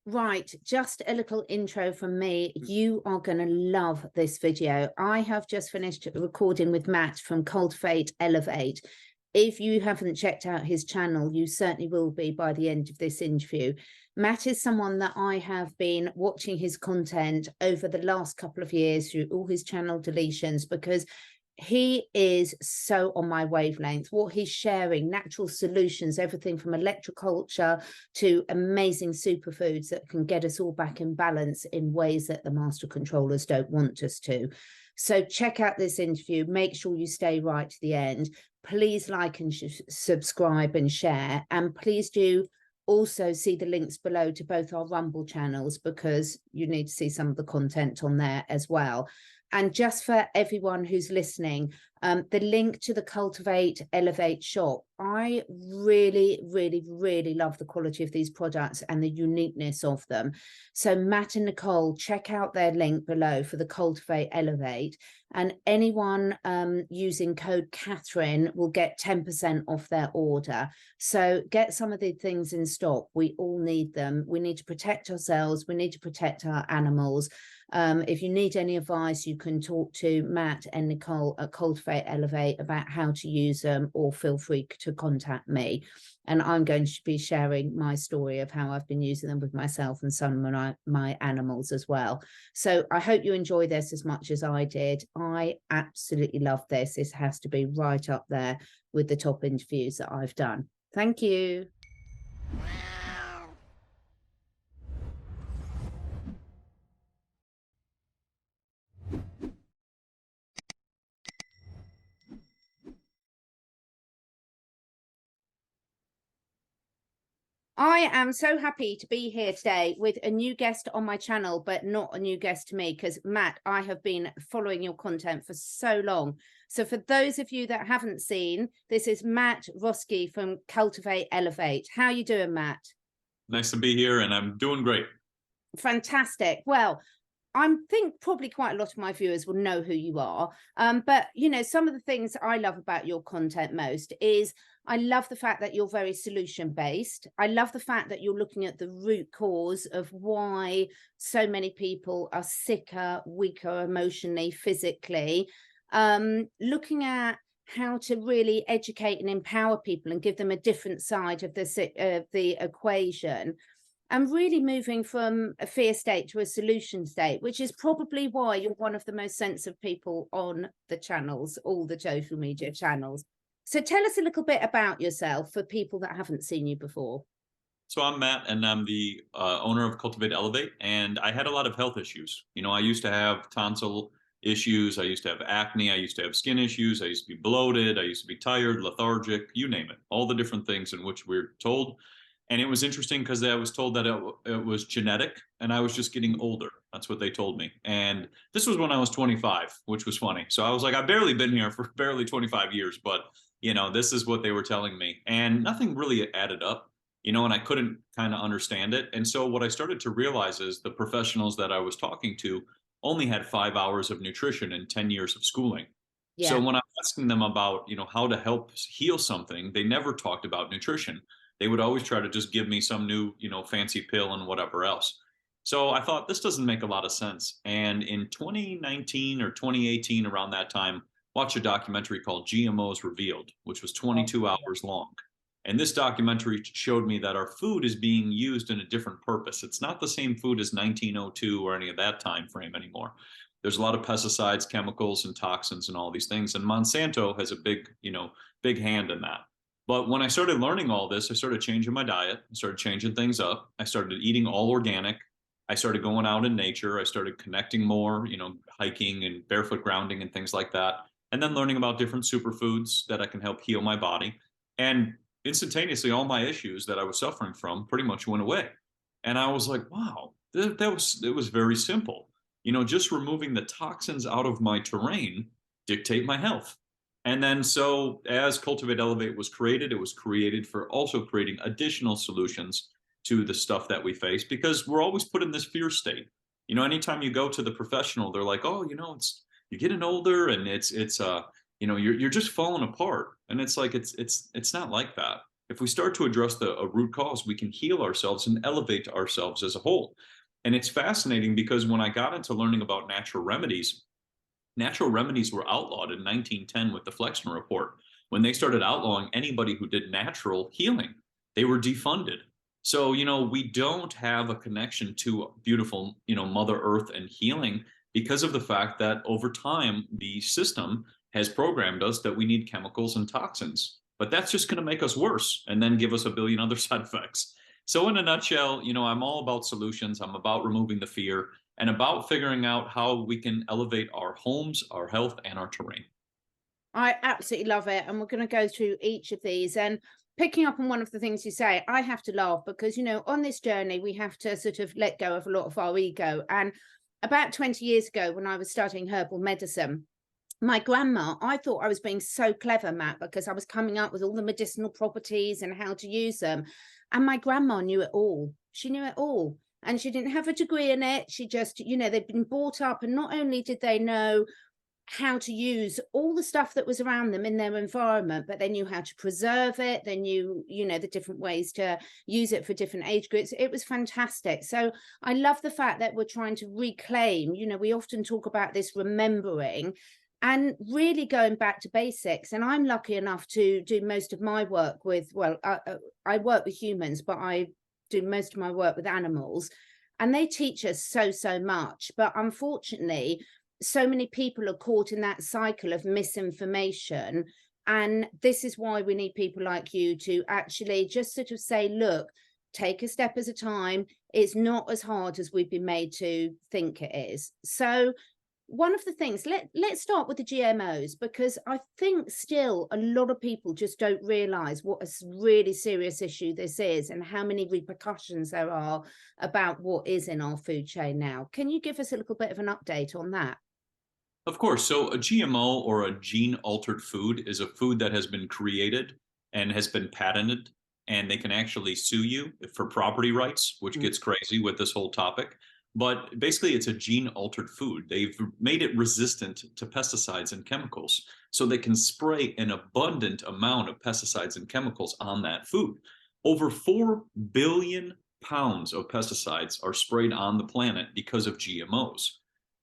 Right, just a little intro from me. You are going to love this video. I have just finished recording with Matt from Cultivate Elevate. If you haven't checked out his channel, you certainly will be by the end of this interview. Matt is someone that I have been watching his content over the last couple of years through all his channel deletions, because he is so on my wavelength. What he's sharing, natural solutions, everything from electroculture to amazing superfoods that can get us all back in balance in ways that the master controllers don't want us to. So check out this interview. Make sure you stay right to the end. Please like and subscribe and share. And please do also see the links below to both our Rumble channels, because you need to see some of the content on there as well. And just for everyone who's listening, the link to the Cultivate Elevate shop, I really, really, really love the quality of these products and the uniqueness of them. So Matt and Nicole, check out their link below for the Cultivate Elevate. And anyone using code Catherine will get 10% off their order. So get some of the things in stock. We all need them. We need to protect ourselves. We need to protect our animals. If you need any advice, you can talk to Matt and Nicole at Cultivate Elevate about how to use them, or feel free to contact me. And I'm going to be sharing my story of how I've been using them with myself and some of my animals as well. So I hope you enjoy this as much as I did. I absolutely love this. This has to be right up there with the top interviews that I've done. Thank you. I am so happy to be here today with a new guest on my channel, but not a new guest to me, because Matt, I have been following your content for so long. So for those of you that haven't seen, this is Matt Roski from Cultivate Elevate. How are you doing, Matt? Nice to be here, and I'm doing great. Fantastic. Well, I think probably quite a lot of my viewers will know who you are. But, you know, some of the things I love about your content most is I love the fact that you're very solution based. I love the fact that you're looking at the root cause of why so many people are sicker, weaker emotionally, physically, looking at how to really educate and empower people and give them a different side of the equation. And really moving from a fear state to a solution state, which is probably why you're one of the most sensitive people on the channels, all the social media channels. So tell us a little bit about yourself for people that haven't seen you before. So I'm Matt, and I'm the owner of Cultivate Elevate, and I had a lot of health issues. You know, I used to have tonsil issues. I used to have acne. I used to have skin issues. I used to be bloated. I used to be tired, lethargic, you name it, all the different things in which we're told. And it was interesting because I was told that it was genetic, and I was just getting older. That's what they told me. And this was when I was 25, which was funny. So I was like, I've barely been here for barely 25 years, but, you know, this is what they were telling me. And nothing really added up, you know, and I couldn't kind of understand it. And so what I started to realize is the professionals that I was talking to only had 5 hours of nutrition and 10 years of schooling. So Yeah. when I'm asking them about, you know, how to help heal something, they never talked about nutrition. They would always try to just give me some new, you know, fancy pill and whatever else. So I thought this doesn't make a lot of sense. And in 2019 or 2018, around that time, watched a documentary called GMOs Revealed, which was 22 hours long. And this documentary showed me that our food is being used in a different purpose. It's not the same food as 1902 or any of that time frame anymore. There's a lot of pesticides, chemicals, and toxins and all these things. And Monsanto has a big, you know, big hand in that. But when I started learning all this, I started changing my diet. I started changing things up. I started eating all organic. I started going out in nature. I started connecting more, you know, hiking and barefoot grounding and things like that. And then learning about different superfoods that I can help heal my body. And instantaneously, all my issues that I was suffering from pretty much went away. And I was like, wow, it was very simple. You know, just removing the toxins out of my terrain dictate my health. And then so as Cultivate Elevate was created, it was created for also creating additional solutions to the stuff that we face, because we're always put in this fear state. You know, anytime you go to the professional, they're like, oh, you know, you're getting older, and you know, you're just falling apart. And it's like, it's not like that. If we start to address a root cause, we can heal ourselves and elevate ourselves as a whole. And it's fascinating because when I got into learning about natural remedies were outlawed in 1910 with the Flexner Report. When they started outlawing anybody who did natural healing, they were defunded. So, we don't have a connection to beautiful, Mother Earth and healing because of the fact that over time, the system has programmed us that we need chemicals and toxins. But that's just going to make us worse and then give us a billion other side effects. So, in a nutshell, I'm all about solutions. I'm about removing the fear and about figuring out how we can elevate our homes, our health, and our terrain. I absolutely love it. And we're going to go through each of these. And picking up on one of the things you say, I have to laugh because, on this journey, we have to sort of let go of a lot of our ego. And about 20 years ago, when I was studying herbal medicine, my grandma, I thought I was being so clever, Matt, because I was coming up with all the medicinal properties and how to use them. And my grandma knew it all. She knew it all. And she didn't have a degree in it. She just, they'd been brought up. And not only did they know how to use all the stuff that was around them in their environment, but they knew how to preserve it. They knew, the different ways to use it for different age groups. It was fantastic. So I love the fact that we're trying to reclaim, we often talk about this remembering and really going back to basics. And I'm lucky enough to do most of my work with, I work with humans, but I do most of my work with animals, and they teach us so much. But unfortunately, so many people are caught in that cycle of misinformation. And this is why we need people like you to actually just sort of say, look, take a step at a time. It's not as hard as we've been made to think it is. So one of the things, let's start with the GMOs, because I think still a lot of people just don't realize what a really serious issue this is and how many repercussions there are about what is in our food chain now. Can you give us a little bit of an update on that? Of course. So a GMO, or a gene altered food, is a food that has been created and has been patented, and they can actually sue you for property rights, which gets crazy with this whole topic. But basically, it's a gene altered food. They've made it resistant to pesticides and chemicals, so they can spray an abundant amount of pesticides and chemicals on that food. Over 4 billion pounds of pesticides are sprayed on the planet because of GMOs.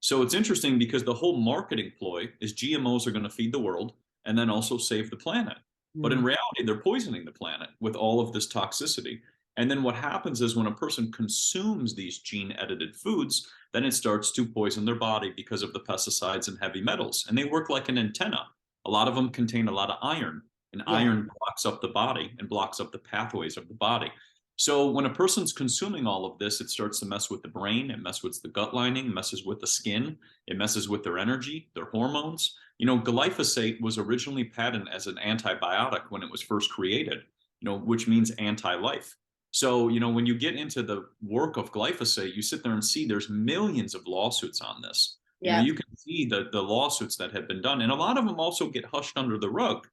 So it's interesting because the whole marketing ploy is GMOs are going to feed the world and then also save the planet. But in reality, they're poisoning the planet with all of this toxicity. And then what happens is when a person consumes these gene edited foods, then it starts to poison their body because of the pesticides and heavy metals. And they work like an antenna. A lot of them contain a lot of iron, and iron blocks up the body and blocks up the pathways of the body. So when a person's consuming all of this, it starts to mess with the brain, it messes with the gut lining, messes with the skin, it messes with their energy, their hormones. Glyphosate was originally patented as an antibiotic when it was first created, which means anti-life. So, when you get into the work of glyphosate, you sit there and see there's millions of lawsuits on this. You can see the lawsuits that have been done. And a lot of them also get hushed under the rug,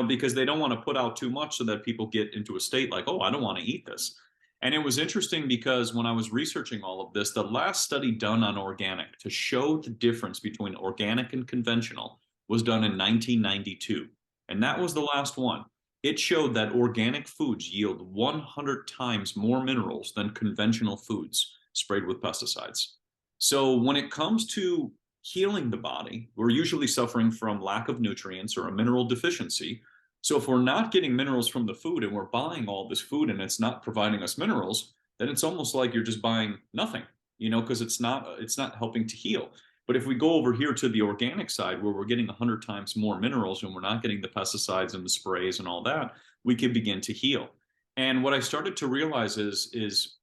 because they don't want to put out too much so that people get into a state like, oh, I don't want to eat this. And it was interesting because when I was researching all of this, the last study done on organic to show the difference between organic and conventional was done in 1992. And that was the last one. It showed that organic foods yield 100 times more minerals than conventional foods sprayed with pesticides. So when it comes to healing the body, we're usually suffering from lack of nutrients or a mineral deficiency. So if we're not getting minerals from the food and we're buying all this food and it's not providing us minerals, then it's almost like you're just buying nothing, because it's not helping to heal. But if we go over here to the organic side where we're getting 100 times more minerals and we're not getting the pesticides and the sprays and all that, we can begin to heal. And what I started to realize is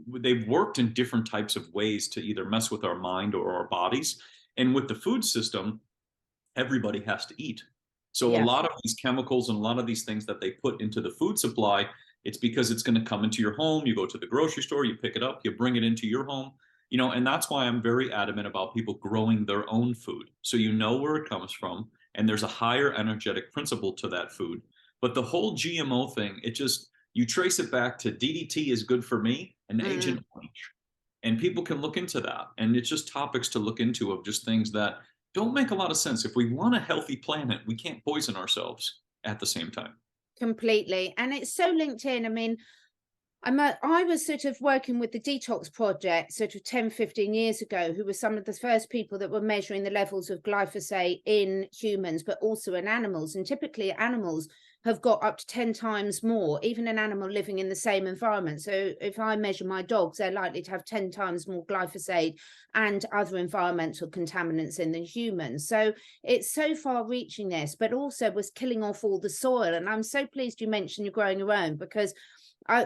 they've worked in different types of ways to either mess with our mind or our bodies. And with the food system, everybody has to eat. So a lot of these chemicals and a lot of these things that they put into the food supply, it's because it's going to come into your home. You go to the grocery store, you pick it up, you bring it into your home. And that's why I'm very adamant about people growing their own food. So where it comes from, and there's a higher energetic principle to that food. But the whole GMO thing, you trace it back to DDT is good for me and Agent Orange. And people can look into that. And it's just topics to look into of just things that don't make a lot of sense. If we want a healthy planet, we can't poison ourselves at the same time. Completely. And it's so linked in. I mean, I was sort of working with the Detox Project sort of 10, 15 years ago, who were some of the first people that were measuring the levels of glyphosate in humans, but also in animals. And typically animals have got up to 10 times more, even an animal living in the same environment. So if I measure my dogs, they're likely to have 10 times more glyphosate and other environmental contaminants in than humans. So it's so far reaching this, but also was killing off all the soil. And I'm so pleased you mentioned you're growing your own, because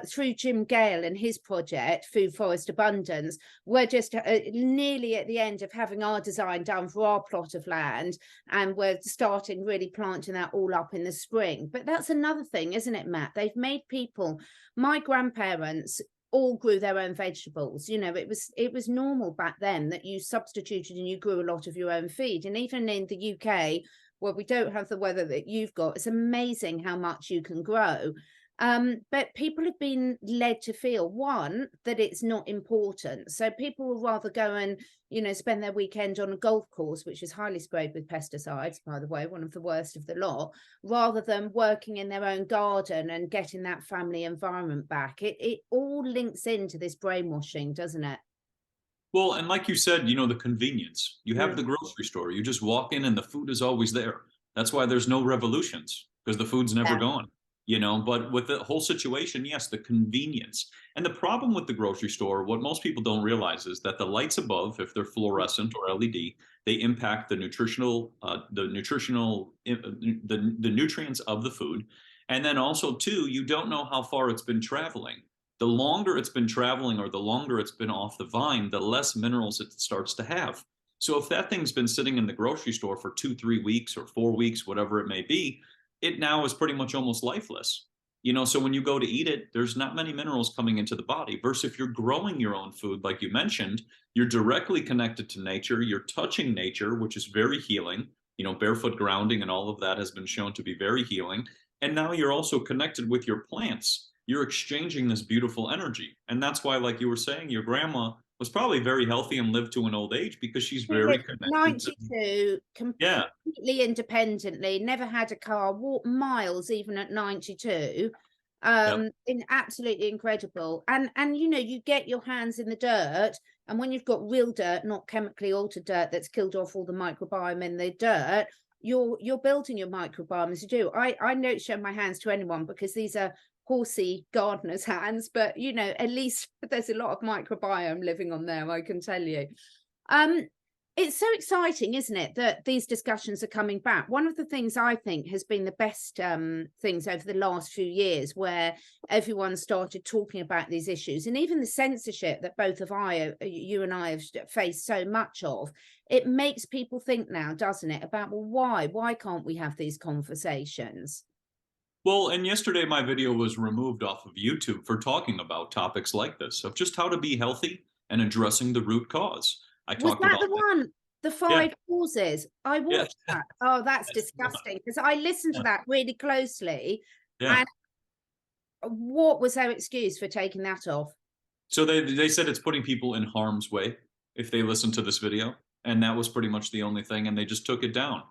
through Jim Gale and his project, Food Forest Abundance, we're just nearly at the end of having our design done for our plot of land, and we're starting really planting that all up in the spring. But that's another thing, isn't it, Matt? They've made people, my grandparents all grew their own vegetables. You know, it was normal back then that you substituted and you grew a lot of your own feed. And even in the UK, where we don't have the weather that you've got, it's amazing how much you can grow. But people have been led to feel, one, that it's not important. So people will rather go and, you know, spend their weekend on a golf course, which is highly sprayed with pesticides, by the way, one of the worst of the lot, rather than working in their own garden and getting that family environment back. It all links into this brainwashing, doesn't it? Well, and like you said, you know, the convenience. You have Mm. the grocery store. You just walk in and the food is always there. That's why there's no revolutions, because the food's never Yeah. gone, you know. But with the whole situation, yes, the convenience. And the problem with the grocery store, what most people don't realize is that the lights above, if they're fluorescent or LED, they impact the nutrients of the food. And then also too, you don't know how far it's been traveling. The longer it's been traveling or the longer it's been off the vine, the less minerals it starts to have. So if that thing's been sitting in the grocery store for 2, 3 weeks or 4 weeks, whatever it may be, it now is pretty much almost lifeless. You know, so when you go to eat it, there's not many minerals coming into the body. Versus if you're growing your own food, like you mentioned, you're directly connected to nature, you're touching nature, which is very healing. You know, barefoot grounding and all of that has been shown to be very healing. And now you're also connected with your plants. You're exchanging this beautiful energy. And that's why, like you were saying, your grandma was probably very healthy and lived to an old age because she's She very lived connected to, 92, yeah, completely independently, never had a car, walked miles even at 92. yep, In absolutely incredible. And you know, you get your hands in the dirt, and when you've got real dirt, not chemically altered dirt that's killed off all the microbiome in the dirt, you're building your microbiome as you do. I don't show my hands to anyone because these are horsey gardener's hands, but you know, at least there's a lot of microbiome living on there, I can tell you. Um, it's so exciting, isn't it, that these discussions are coming back. One of the things I think has been the best things over the last few years, where everyone started talking about these issues, and even the censorship that both of you and I have faced so much of, it makes people think now, doesn't it, about, well, why can't we have these conversations? Well, and yesterday my video was removed off of YouTube for talking about topics like this, of just how to be healthy and addressing the root cause. I Was talked that about the that. one? The Yeah, 5 causes? I yeah, watched that. Oh, that's that's the one. disgusting, because I listened to Yeah, that really closely. yeah. And what was their excuse for taking that off? So they said it's putting people in harm's way if they listen to this video, and that was pretty much the only thing, and they just took it down.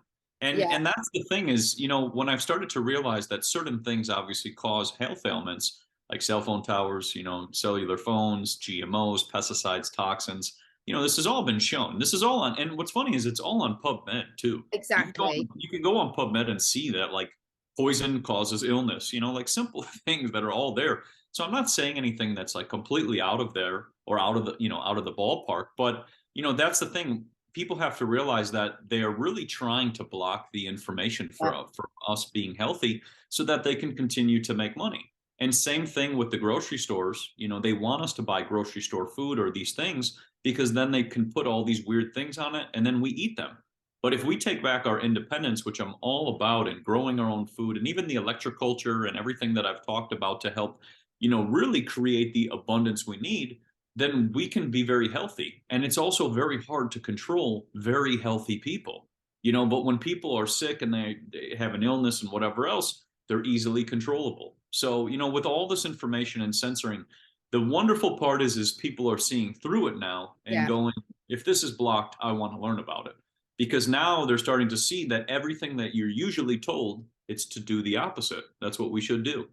Yeah, And that's the thing is, you know, when I've started to realize that certain things obviously cause health ailments, like cell phone towers, you know, cellular phones, GMOs, pesticides, toxins, you know, this has all been shown. This is all on, and what's funny is it's all on PubMed too. exactly. You can go on PubMed and see that, like, poison causes illness, you know, like simple things that are all there. So I'm not saying anything that's like completely out of there or out of the, you know, out of the ballpark, but you know, that's the thing. People have to realize that they are really trying to block the information Yeah, for us being healthy so that they can continue to make money. And same thing with the grocery stores. You know, they want us to buy grocery store food or these things because then they can put all these weird things on it and then we eat them. But if we take back our independence, which I'm all about, and growing our own food, and even the electroculture and everything that I've talked about to help, you know, really create the abundance we need, then we can be very healthy. And it's also very hard to control very healthy people, you know, but when people are sick and they have an illness and whatever else, they're easily controllable. So, you know, with all this information and censoring, the wonderful part is people are seeing through it now and yeah, going, if this is blocked, I want to learn about it. Because now they're starting to see that everything that you're usually told It's to do the opposite. That's what we should do.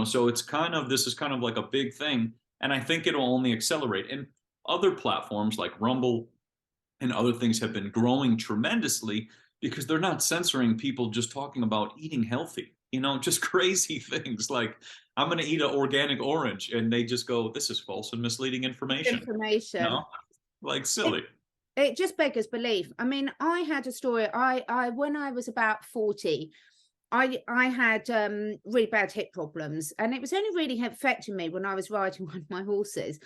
So it's kind of, this is kind of like a big thing. And I think it'll only accelerate. And other platforms like Rumble and other things have been growing tremendously because they're not censoring people just talking about eating healthy, just crazy things like, I'm going to eat an organic orange. And they just go, this is false and misleading information. Information. Like silly. It just beggars belief. I mean, I had a story. I when I was about 40, I had really bad hip problems, and it was only really affecting me when I was riding one of my horses.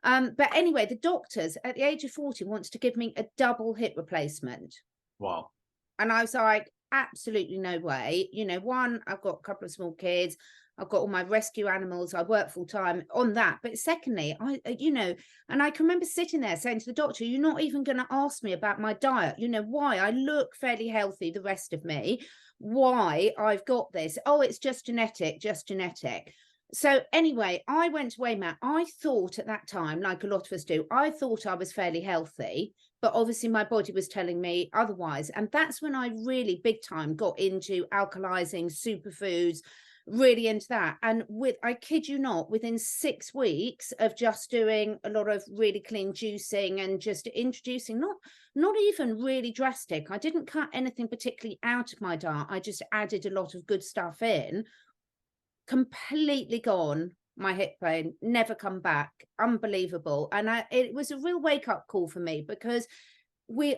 But anyway, the doctors at the age of 40 wanted to give me a double hip replacement. Wow. And I was like, absolutely no way. One, I've got a couple of small kids. I've got all my rescue animals. I work full time on that. But secondly, and I can remember sitting there saying to the doctor, you're not even going to ask me about my diet. Why? I look fairly healthy, the rest of me. Why I've got this? Oh, it's just genetic, just genetic. So anyway, I went to weigh Matt. I thought at that time, like a lot of us do, I thought I was fairly healthy, but obviously my body was telling me otherwise. And that's when I really big time got into alkalizing, superfoods, really into that. And I kid you not, within 6 weeks of just doing a lot of really clean juicing and just introducing, not even really drastic. I didn't cut anything particularly out of my diet. I just added a lot of good stuff in. Completely gone. My hip pain never come back. Unbelievable. And it was a real wake-up call for me, because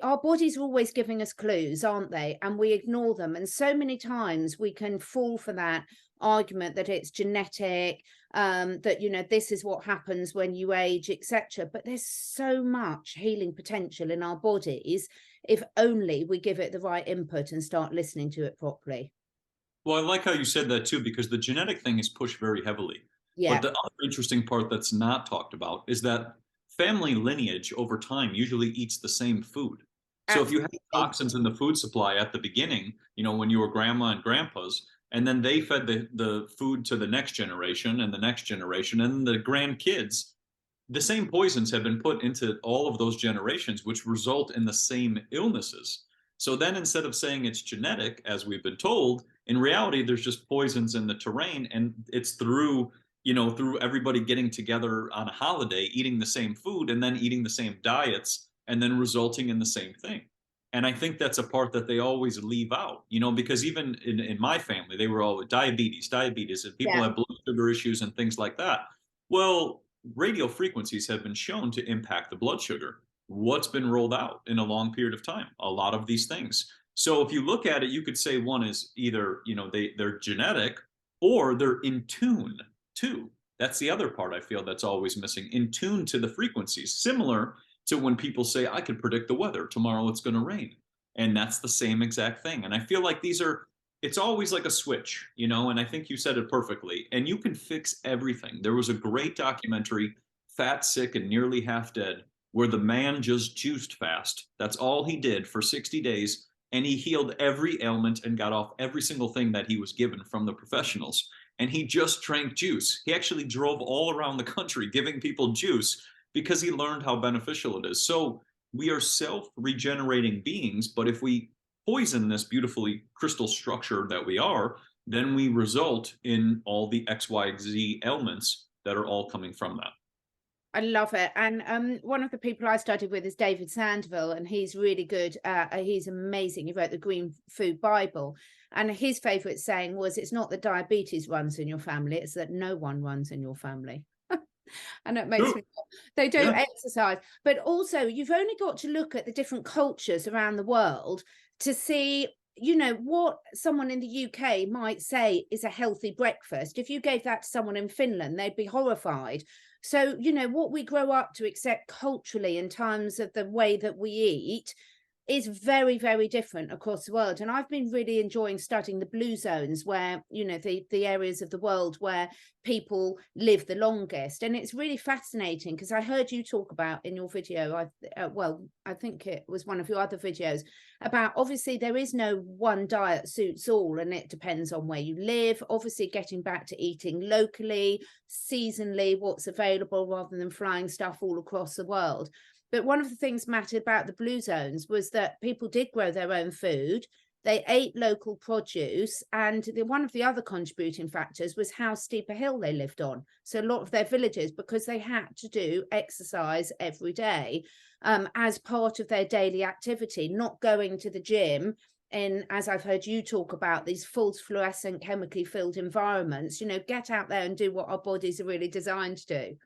our bodies are always giving us clues, aren't they? And we ignore them. And so many times we can fall for that argument that it's genetic, that this is what happens when you age, etc. But there's so much healing potential in our bodies if only we give it the right input and start listening to it properly. Well, I like how you said that too, because the genetic thing is pushed very heavily. Yeah. But the other interesting part that's not talked about is that family lineage over time usually eats the same food. So if you have toxins in the food supply at the beginning, when you were grandma and grandpa's, and then they fed the food to the next generation and the next generation and the grandkids, the same poisons have been put into all of those generations, which result in the same illnesses. So then instead of saying it's genetic, as we've been told, in reality, there's just poisons in the terrain, and it's through everybody getting together on a holiday, eating the same food and then eating the same diets, and then resulting in the same thing. And I think that's a part that they always leave out, because even in my family, they were all diabetes, and people have blood sugar issues and things like that. Well, radio frequencies have been shown to impact the blood sugar. What's been rolled out in a long period of time? A lot of these things. So if you look at it, you could say one is either, they're genetic, or they're in tune too. That's the other part I feel that's always missing, in tune to the frequencies, similar to when people say, I can predict the weather, tomorrow it's going to rain. And that's the same exact thing. And I feel like it's always like a switch, and I think you said it perfectly. And you can fix everything. There was a great documentary, Fat, Sick, and Nearly Half Dead, where the man just juiced fast. That's all he did for 60 days. And he healed every ailment and got off every single thing that he was given from the professionals. And he just drank juice. He actually drove all around the country giving people juice because he learned how beneficial it is. So we are self-regenerating beings, but if we poison this beautifully crystal structure that we are, then we result in all the XYZ ailments that are all coming from that. I love it. And one of the people I studied with is David Sandville, and he's really good. He's amazing. He wrote the Green Food Bible. And his favorite saying was, it's not that diabetes runs in your family, it's that no one runs in your family. And it makes me, they don't exercise. But also, you've only got to look at the different cultures around the world to see, what someone in the UK might say is a healthy breakfast. If you gave that to someone in Finland, they'd be horrified. So, what we grow up to accept culturally in terms of the way that we eat is very, very different across the world. And I've been really enjoying studying the blue zones where, the areas of the world where people live the longest. And it's really fascinating because I heard you talk about in your video, I think it was one of your other videos, about obviously there is no one diet suits all, and it depends on where you live. Obviously getting back to eating locally, seasonally, what's available, rather than flying stuff all across the world. But one of the things, Matt, about the blue zones was that people did grow their own food. They ate local produce, and one of the other contributing factors was how steep a hill they lived on. So a lot of their villages, because they had to do exercise every day as part of their daily activity, not going to the gym in, as I've heard you talk about, these false fluorescent chemically filled environments. You know, get out there and do what our bodies are really designed to do.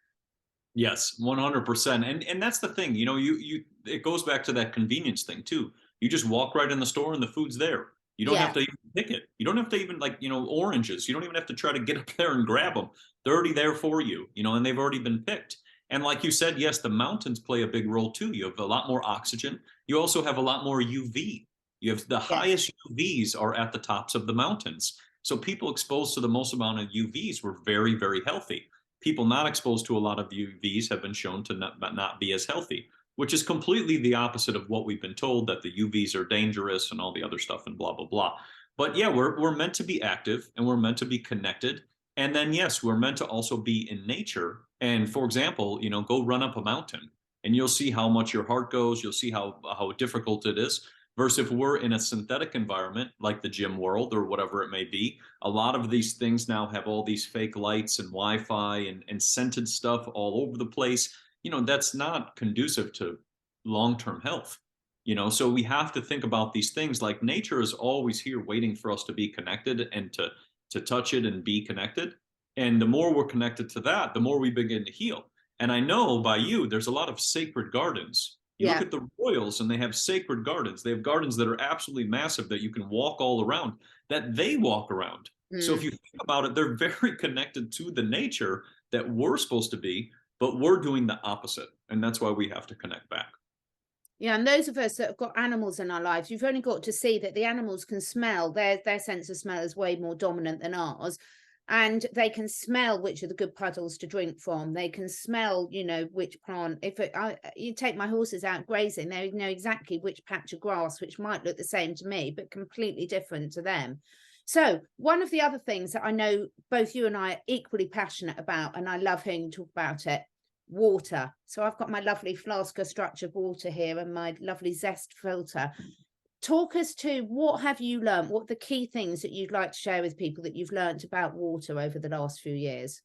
Yes, 100%. And that's the thing, it goes back to that convenience thing too. You just walk right in the store and the food's there. You don't have Yeah. to even pick it. You don't have to even, like, oranges. You don't even have to try to get up there and grab them. They're already there for you, and they've already been picked. And like you said, yes, the mountains play a big role too. You have a lot more oxygen. You also have a lot more UV. You have the Yes. highest UVs are at the tops of the mountains. So people exposed to the most amount of UVs were very, very healthy. People not exposed to a lot of UVs have been shown to not be as healthy, which is completely the opposite of what we've been told, that the UVs are dangerous and all the other stuff and blah, blah, blah. But yeah, we're meant to be active and we're meant to be connected. And then, yes, we're meant to also be in nature. And for example, go run up a mountain and you'll see how much your heart goes. You'll see how difficult it is. Versus if we're in a synthetic environment like the gym world or whatever it may be, a lot of these things now have all these fake lights and Wi-Fi and scented stuff all over the place. That's not conducive to long-term health. So we have to think about these things, like nature is always here waiting for us to be connected and to touch it and be connected. And the more we're connected to that, the more we begin to heal. And I know by you, there's a lot of sacred gardens. You look Yeah. at the royals and they have sacred gardens. They have gardens that are absolutely massive that you can walk all around, that they walk around. So if you think about it, they're very connected to the nature that we're supposed to be, but we're doing the opposite. And that's why we have to connect back. Yeah, and those of us that have got animals in our lives, you've only got to see that the animals can smell. Their sense of smell is way more dominant than ours. And they can smell which are the good puddles to drink from. They can smell, which plant. You take my horses out grazing, they know exactly which patch of grass, which might look the same to me, but completely different to them. So one of the other things that I know both you and I are equally passionate about, and I love hearing you talk about it, water. So I've got my lovely flask of structured water here and my lovely Zest filter. Talk us to, what have you learned? What are the key things that you'd like to share with people that you've learned about water over the last few years?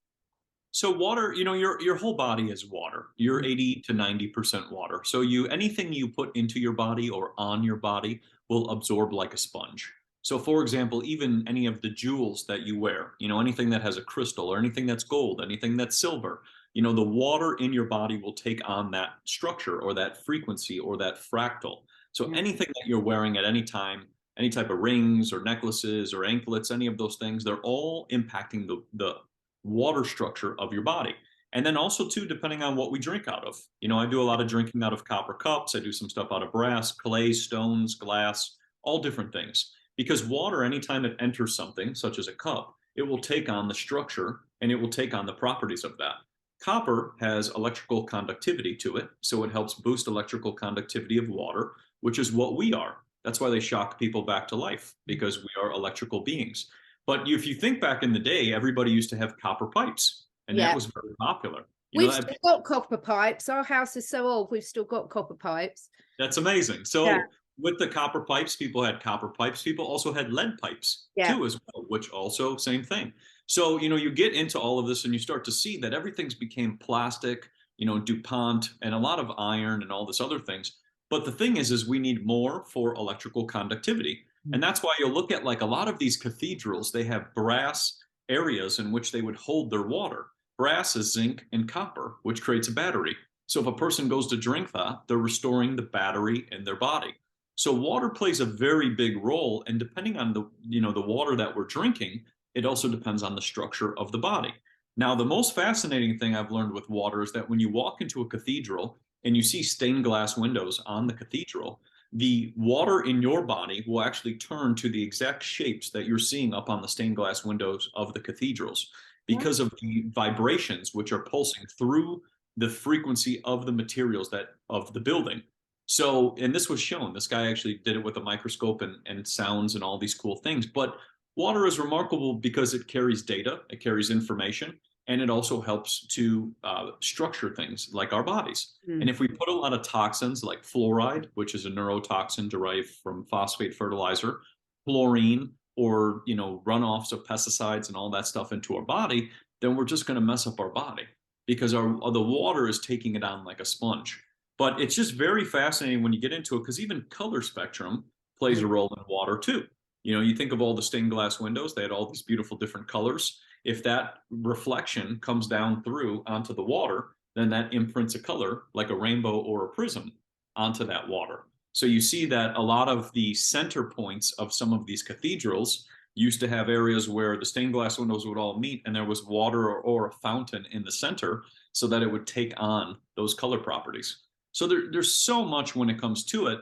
So water, your whole body is water. You're 80 to 90% water. So anything you put into your body or on your body will absorb like a sponge. So for example, even any of the jewels that you wear, anything that has a crystal or anything that's gold, anything that's silver, the water in your body will take on that structure or that frequency or that fractal. So anything that you're wearing at any time, any type of rings or necklaces or anklets, any of those things, they're all impacting the water structure of your body. And then also too, depending on what we drink out of, I do a lot of drinking out of copper cups. I do some stuff out of brass, clay, stones, glass, all different things. Because water, anytime it enters something such as a cup, it will take on the structure and it will take on the properties of that. Copper has electrical conductivity to it, so it helps boost electrical conductivity of water, which is what we are. That's why they shock people back to life, because we are electrical beings. But if you think back in the day, everybody used to have copper pipes, and that was very popular. We've still got copper pipes. Our house is so old, we've still got copper pipes. That's amazing. So with the copper pipes, people had copper pipes. People also had lead pipes too, as well, which also same thing. So, you get into all of this and you start to see that everything's became plastic, DuPont and a lot of iron and all this other things. But the thing is we need more for electrical conductivity. And that's why you'll look at like a lot of these cathedrals, they have brass areas in which they would hold their water. Brass is zinc and copper, which creates a battery. So if a person goes to drink that, they're restoring the battery in their body. So water plays a very big role. And depending on the water that we're drinking, it also depends on the structure of the body. Now, the most fascinating thing I've learned with water is that when you walk into a cathedral and you see stained glass windows on the cathedral, the water in your body will actually turn to the exact shapes that you're seeing up on the stained glass windows of the cathedrals because of the vibrations which are pulsing through the frequency of the materials of the building. So, and this was shown, this guy actually did it with a microscope and sounds and all these cool things. But water is remarkable because it carries data, it carries information, and it also helps to structure things like our bodies. And if we put a lot of toxins like fluoride, which is a neurotoxin derived from phosphate fertilizer, chlorine or, runoffs of pesticides and all that stuff into our body, then we're just going to mess up our body because the water is taking it on like a sponge. But it's just very fascinating when you get into it, because even color spectrum plays a role in water too. You think of all the stained glass windows, they had all these beautiful different colors. If that reflection comes down through onto the water, then that imprints a color like a rainbow or a prism onto that water. So you see that a lot of the center points of some of these cathedrals used to have areas where the stained glass windows would all meet and there was water or a fountain in the center so that it would take on those color properties. So there's so much when it comes to it.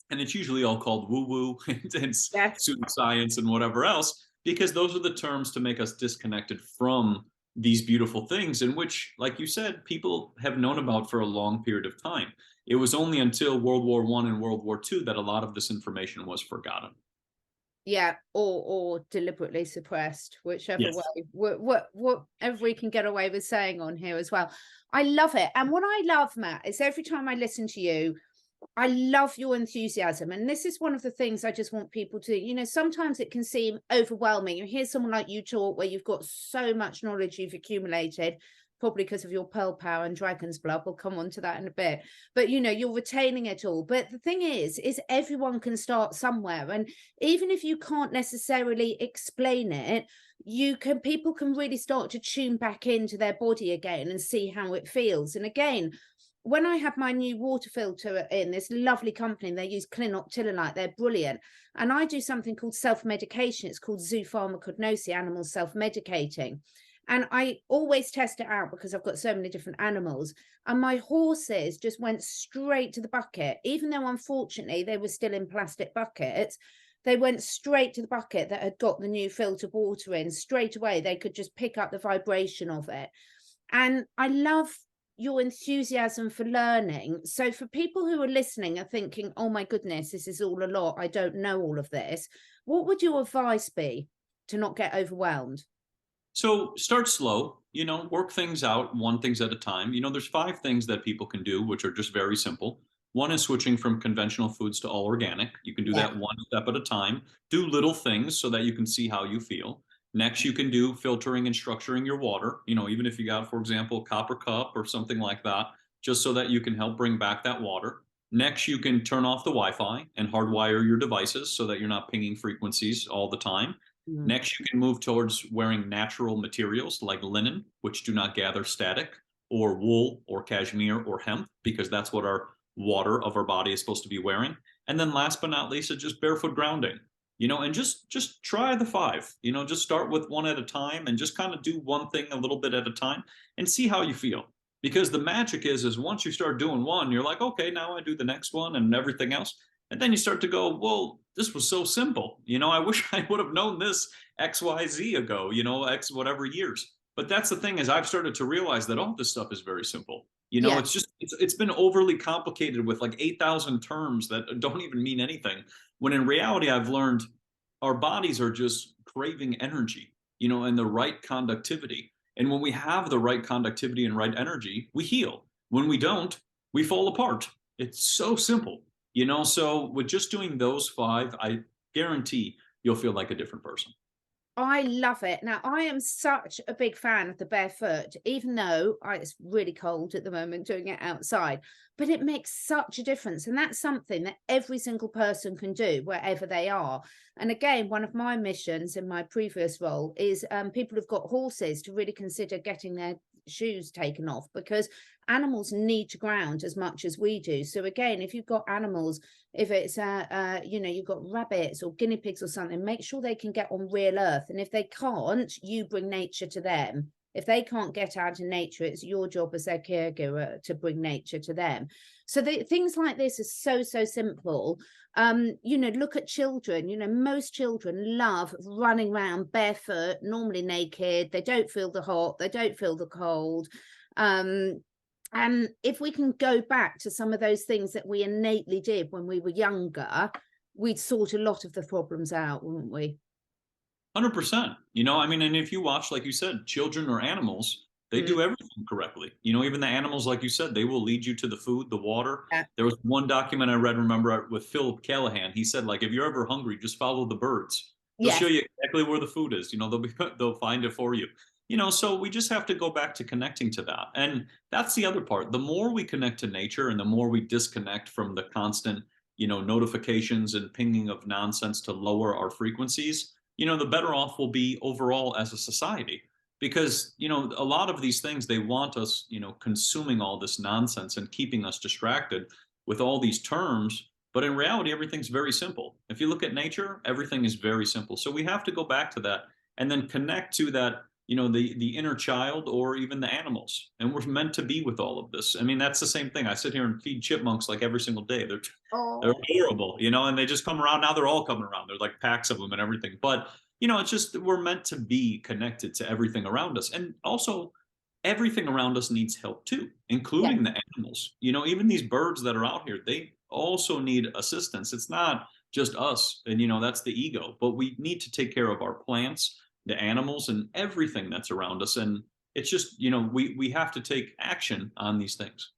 And it's usually all called woo-woo and pseudoscience and whatever else, because those are the terms to make us disconnected from these beautiful things in which, like you said, people have known about for a long period of time. It was only until World War I and World War II that a lot of this information was forgotten. Yeah, or deliberately suppressed, whichever Yes. way, whatever we can get away with saying on here as well. I love it. And what I love, Matt, is every time I listen to you, I love your enthusiasm. And this is one of the things I just want people to, sometimes it can seem overwhelming. You hear someone like you talk where you've got so much knowledge you've accumulated, probably because of your pearl power and dragon's blood. We'll come on to that in a bit. But, you're retaining it all. But the thing is everyone can start somewhere. And even if you can't necessarily explain it, people can really start to tune back into their body again and see how it feels. And again, when I have my new water filter in this lovely company, they use clinoptilolite, they're brilliant. And I do something called self-medication. It's called zoopharmacognosia, animals self-medicating. And I always test it out because I've got so many different animals. And my horses just went straight to the bucket, even though unfortunately they were still in plastic buckets. They went straight to the bucket that had got the new filtered water in straight away. They could just pick up the vibration of it. And I love your enthusiasm for learning. So for people who are listening are thinking, oh my goodness, this is all a lot, I don't know all of this, what would your advice be to not get overwhelmed? So start slow, work things out one things at a time. There's 5 things that people can do, which are just very simple. One is switching from conventional foods to all organic. You can do that one step at a time. Do little things so that you can see how you feel. Next, you can do filtering and structuring your water, even if you got, for example, a copper cup or something like that, just so that you can help bring back that water. Next, you can turn off the Wi-Fi and hardwire your devices so that you're not pinging frequencies all the time. Next, you can move towards wearing natural materials like linen, which do not gather static, or wool or cashmere or hemp, because that's what our water of our body is supposed to be wearing. And then last but not least, just barefoot grounding. And just try the 5, just start with one at a time and just kind of do one thing a little bit at a time and see how you feel. Because the magic is once you start doing one, you're like, okay, now I do the next one and everything else. And then you start to go, well, this was so simple. I wish I would have known this XYZ ago, X whatever years. But that's the thing is I've started to realize that all this stuff is very simple. It's been overly complicated with like 8,000 terms that don't even mean anything. When in reality, I've learned our bodies are just craving energy, and the right conductivity. And when we have the right conductivity and right energy, we heal. When we don't, we fall apart. It's so simple, So with just doing those 5, I guarantee you'll feel like a different person. I love it. Now, I am such a big fan of the barefoot, even though it's really cold at the moment doing it outside, but it makes such a difference. And that's something that every single person can do wherever they are. And again, one of my missions in my previous role is people who've got horses to really consider getting their shoes taken off, because animals need to ground as much as we do. So again, if you've got animals, if it's you've got rabbits or guinea pigs or something, make sure they can get on real earth. And if they can't, you bring nature to them. If they can't get out in nature, it's your job as their caregiver to bring nature to them. So things like this are so simple. Look at children. Most children love running around barefoot, normally naked. They don't feel the hot, they don't feel the cold. And if we can go back to some of those things that we innately did when we were younger, we'd sort a lot of the problems out, wouldn't we? 100%. And if you watch, like you said, children or animals, They do everything correctly. You know, even the animals, like you said, they will lead you to the food, the water. Yeah. There was one document I read, remember, with Phil Callahan. He said, like, if you're ever hungry, just follow the birds. They'll show Yes. you exactly where the food is. You know, they'll find it for you. You know, so we just have to go back to connecting to that. And that's the other part. The more we connect to nature and the more we disconnect from the constant, you know, notifications and pinging of nonsense to lower our frequencies, you know, the better off we'll be overall as a society. Because, you know, a lot of these things, they want us, you know, consuming all this nonsense and keeping us distracted with all these terms. But in reality, everything's very simple. If you look at nature, everything is very simple. So we have to go back to that and then connect to that, you know, the inner child or even the animals. And we're meant to be with all of this. I mean, that's the same thing. I sit here and feed chipmunks like every single day. They're Oh, adorable, you know, and they just come around. Now they're all coming around. There's like packs of them and everything. But, you know, it's just we're meant to be connected to everything around us. And also, everything around us needs help too, yeah. including the animals. You know, even these birds that are out here, they also need assistance. It's not just us, and you know, that's the ego, but we need to take care of our plants, the animals, and everything that's around us. And it's just, you know, we have to take action on these things.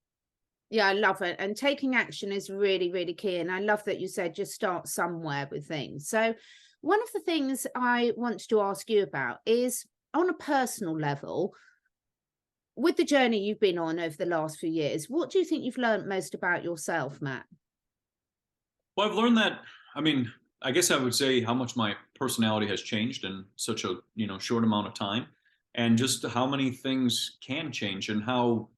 Yeah, I love it. And taking action is really, really key. And I love that you said just start somewhere with things. So, one of the things I want to ask you about is on a personal level, with the journey you've been on over the last few years, what do you think you've learned most about yourself, Matt? Well, I've learned that, I mean, I guess I would say how much my personality has changed in such a, you know, short amount of time, and just how many things can change and how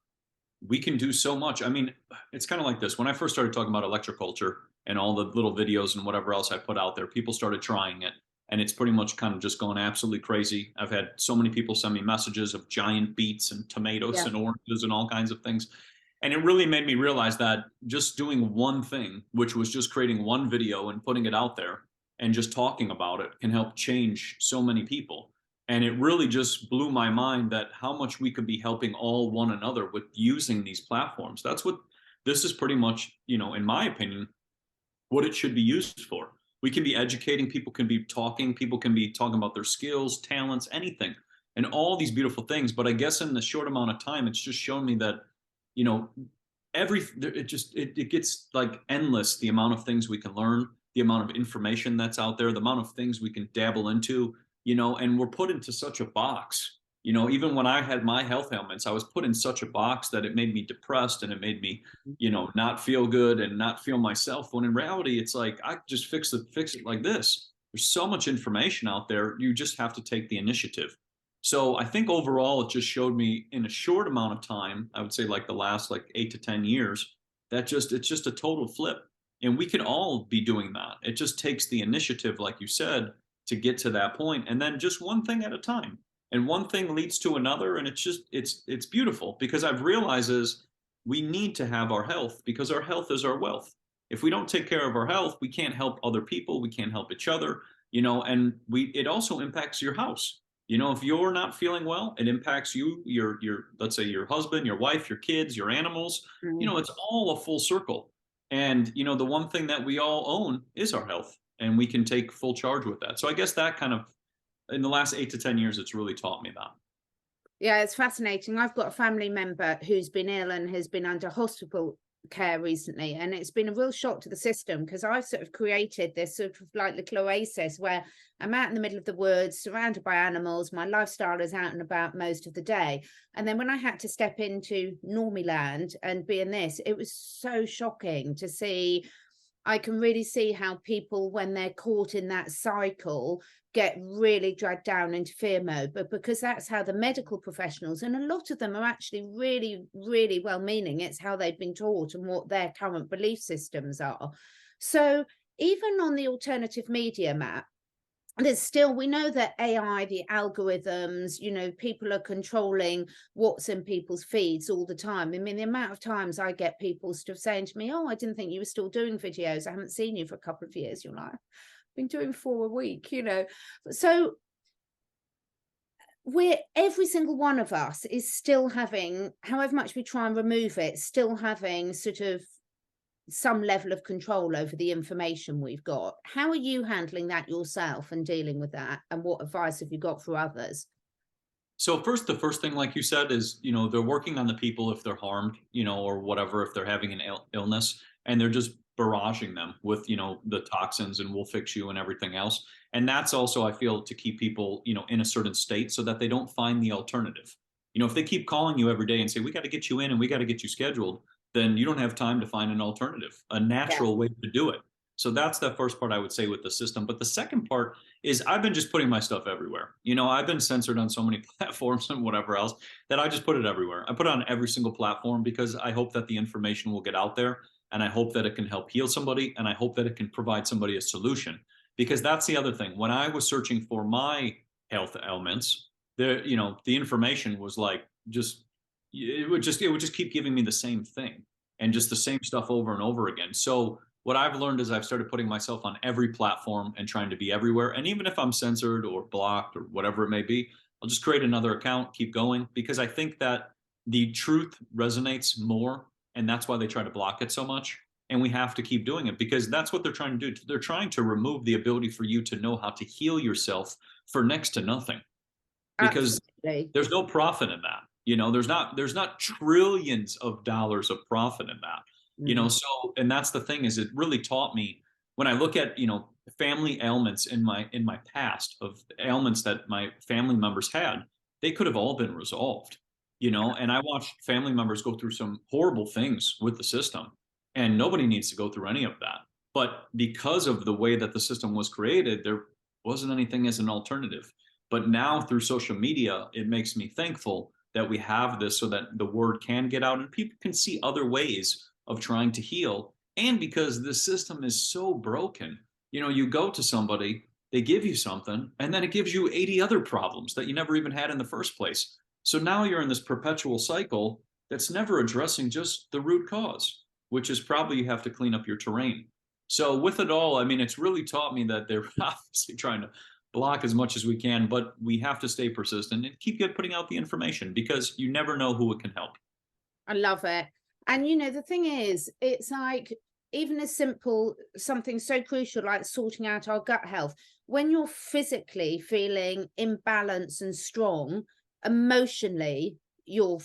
we can do so much. I mean, it's kind of like this. When I first started talking about electroculture and all the little videos and whatever else I put out there, people started trying it. And it's pretty much kind of just going absolutely crazy. I've had so many people send me messages of giant beets and tomatoes Yeah. and oranges and all kinds of things. And it really made me realize that just doing one thing, which was just creating one video and putting it out there and just talking about it, can help change so many people. And it really just blew my mind that how much we could be helping all one another with using these platforms. That's what this is pretty much, you know, in my opinion, what it should be used for. We can be educating, people can be talking about their skills, talents, anything, and all these beautiful things. But I guess in the short amount of time, it's just shown me that, you know, it gets like endless, the amount of things we can learn, the amount of information that's out there, the amount of things we can dabble into, you know, and we're put into such a box. You know, even when I had my health ailments, I was put in such a box that it made me depressed and it made me, you know, not feel good and not feel myself. When in reality, it's like I just fix it like this. There's so much information out there. You just have to take the initiative. So I think overall, it just showed me in a short amount of time, I would say like the last like 8 to 10 years, that just it's just a total flip. And we can all be doing that. It just takes the initiative, like you said, to get to that point, and then just one thing at a time. And one thing leads to another, and it's beautiful because I've realized is we need to have our health because our health is our wealth. If we don't take care of our health, we can't help other people, we can't help each other, you know, and we it also impacts your house. You know, if you're not feeling well, it impacts you, your let's say your husband, your wife, your kids, your animals. You know, Mm. it's all a full circle. And you know, the one thing that we all own is our health, and we can take full charge with that. So I guess that kind of in the last 8 to 10 years, it's really taught me that. Yeah, it's fascinating. I've got a family member who's been ill and has been under hospital care recently, and it's been a real shock to the system because I've sort of created this sort of like little oasis where I'm out in the middle of the woods, surrounded by animals. My lifestyle is out and about most of the day. And then when I had to step into normie land and be in this, it was so shocking to see. I can really see how people, when they're caught in that cycle, get really dragged down into fear mode. But because that's how the medical professionals, and a lot of them are actually really, really well meaning, it's how they've been taught and what their current belief systems are. So even on the alternative media, Matt, there's still, we know that AI, the algorithms, you know, people are controlling what's in people's feeds all the time. I mean, the amount of times I get people stuff saying to me, oh, I didn't think you were still doing videos, I haven't seen you for a couple of years. You're like, I've been doing 4 a week, you know. So we're, every single one of us is still having, however much we try and remove it, still having sort of some level of control over the information we've got. How are you handling that yourself and dealing with that? And what advice have you got for others? So first, the first thing, like you said, is, they're working on the people if they're harmed, or whatever, if they're having an illness, and they're just barraging them with, the toxins and we'll fix you and everything else. And that's also, I feel, to keep people, in a certain state so that they don't find the alternative. If they keep calling you every day and say, we got to get you in and we got to get you scheduled, then you don't have time to find an alternative, a Yeah. natural way to do it. So that's the first part I would say with the system. But the second part is I've been just putting my stuff everywhere. I've been censored on so many platforms and whatever else that I just put it everywhere. I put it on every single platform because I hope that the information will get out there, and I hope that it can help heal somebody, and I hope that it can provide somebody a solution. Because that's the other thing. When I was searching for my health ailments, the information was like just it would just keep giving me the same thing and just the same stuff over and over again. So what I've learned is I've started putting myself on every platform and trying to be everywhere. And even if I'm censored or blocked or whatever it may be, I'll just create another account, keep going, because I think that the truth resonates more. And that's why they try to block it so much. And we have to keep doing it because that's what they're trying to do. They're trying to remove the ability for you to know how to heal yourself for next to nothing, because Absolutely. there's no profit in that. There's not trillions of dollars of profit in that. Mm. So, and that's the thing, is it really taught me when I look at, family ailments in my past, of ailments that my family members had, they could have all been resolved, and I watched family members go through some horrible things with the system, and nobody needs to go through any of that. But because of the way that the system was created, there wasn't anything as an alternative. But now through social media, it makes me thankful that we have this so that the word can get out and people can see other ways of trying to heal. And because the system is so broken, you go to somebody, they give you something, and then it gives you 80 other problems that you never even had in the first place. So now you're in this perpetual cycle that's never addressing just the root cause, which is probably you have to clean up your terrain. So with it all, I mean, it's really taught me that they're obviously trying to block as much as we can, but we have to stay persistent and keep putting out the information because you never know who it can help. I love it. And the thing is, it's like even as simple, something so crucial like sorting out our gut health. When you're physically feeling imbalanced and strong, emotionally, you're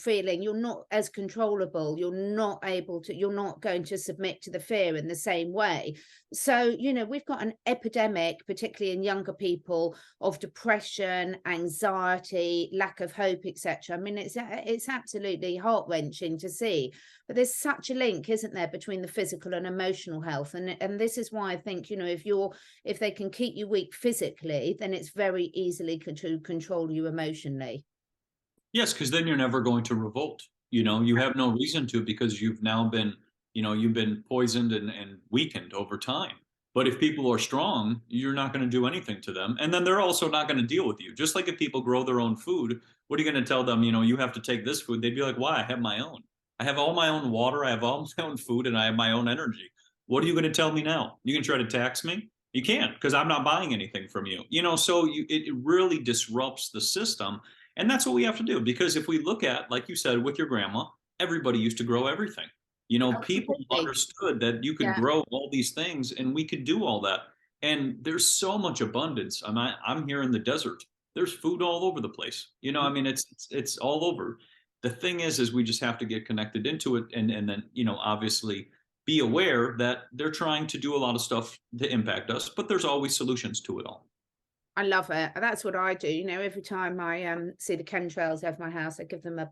not as controllable, you're not going to submit to the fear in the same way. So, we've got an epidemic, particularly in younger people, of depression, anxiety, lack of hope, etc. I mean, it's absolutely heart-wrenching to see. But there's such a link, isn't there, between the physical and emotional health? And this is why I think, if they can keep you weak physically, then it's very easily to control you emotionally. Yes, because then you're never going to revolt. You have no reason to because you've been poisoned and weakened over time. But if people are strong, you're not going to do anything to them. And then they're also not going to deal with you. Just like if people grow their own food, what are you going to tell them? You have to take this food. They'd be like, why? I have my own. I have all my own water. I have all my own food and I have my own energy. What are you going to tell me now? You can try to tax me? You can't because I'm not buying anything from you. So it really disrupts the system, and that's what we have to do. Because if we look at, like you said, with your grandma, everybody used to grow everything. People Absolutely. understood that you could Yeah. grow all these things and we could do all that. And there's so much abundance. I'm here in the desert. There's food all over the place. I mean, it's all over. The thing is we just have to get connected into it, and then, obviously be aware that they're trying to do a lot of stuff to impact us, but there's always solutions to it all. I love it. That's what I do. Every time I see the chemtrails over my house, I give them a,